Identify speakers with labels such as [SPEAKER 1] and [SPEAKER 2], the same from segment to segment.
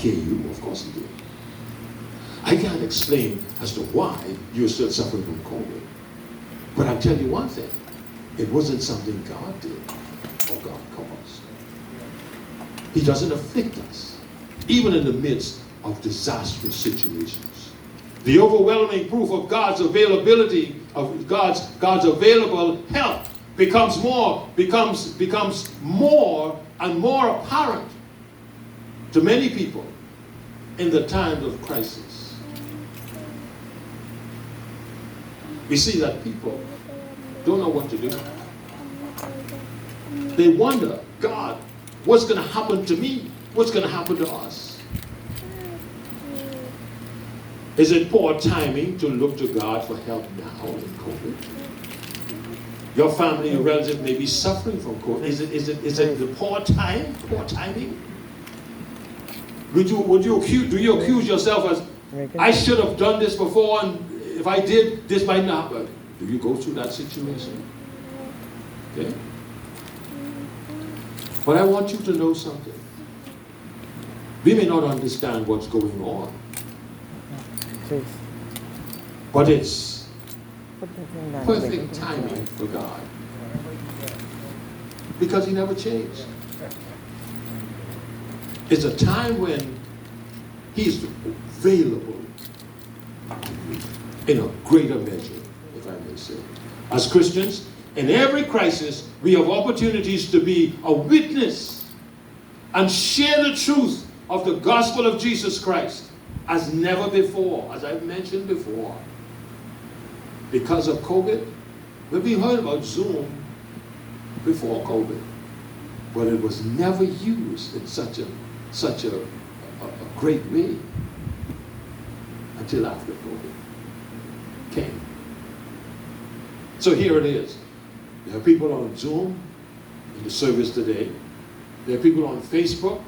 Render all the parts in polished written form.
[SPEAKER 1] hear you. Of course he did. I can't explain as to why you're still suffering from COVID. But I'll tell you one thing. It wasn't something God did or God caused. He doesn't afflict us, even in the midst of disastrous situations. The overwhelming proof of God's availability, of God's available help becomes more and more apparent to many people in the times of crisis. We see that people don't know what to do. They wonder, God, what's going to happen to me? What's going to happen to us? Is it poor timing to look to God for help now in COVID? Your family, your relative may be suffering from COVID. Is it the poor timing? Do you accuse yourself as, I should have done this before, and if I did, this might not happen? Do you go through that situation? Okay? But I want you to know something. We may not understand what's going on, but it's perfect timing for God, because he never changed. It's a time when he's available in a greater measure, if I may say. As Christians, in every crisis, we have opportunities to be a witness and share the truth of the gospel of Jesus Christ as never before, as I've mentioned before. Because of COVID, we heard about Zoom before COVID, but it was never used in such a great way until after COVID came. So here it is. There are people on Zoom in the service today. There are people on Facebook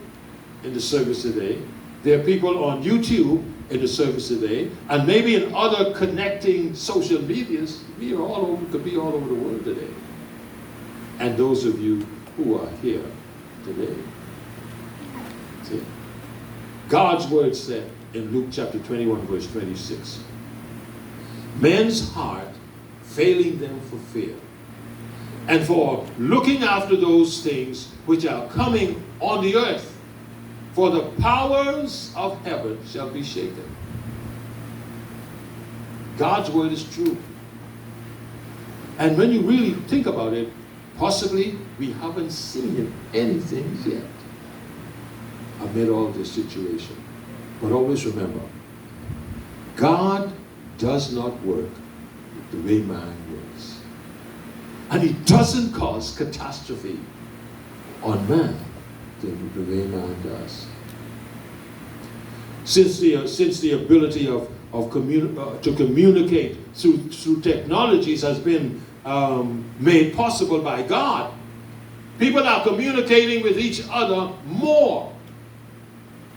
[SPEAKER 1] in the service today. There are people on YouTube in the service today, and maybe in other connecting social medias. We are all over, could be all over the world today. And those of you who are here today. See? God's word said in Luke chapter 21, verse 26, men's heart failing them for fear, and for looking after those things which are coming on the earth, for the powers of heaven shall be shaken. God's word is true. And when you really think about it, possibly we haven't seen anything yet amid all this situation. But always remember, God does not work the way man works. And he doesn't cause catastrophe on man the way man does. Since the ability to communicate through technologies has been made possible by God, people are communicating with each other more.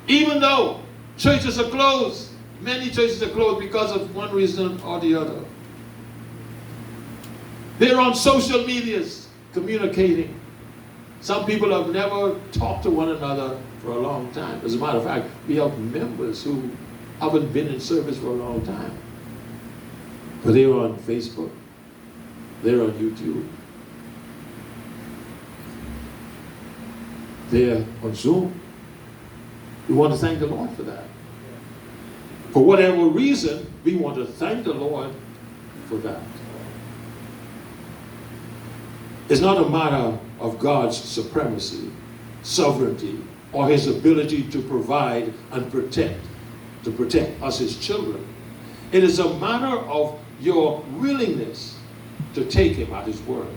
[SPEAKER 1] Even though churches are closed, many churches are closed because of one reason or the other. They're on social medias communicating. Some people have never talked to one another for a long time. As a matter of fact, we have members who haven't been in service for a long time. But they're on Facebook. They're on YouTube. They're on Zoom. We want to thank the Lord for that. For whatever reason, we want to thank the Lord for that. It's not a matter of God's supremacy, sovereignty, or his ability to provide and protect us as children. It is a matter of your willingness to take him at his word.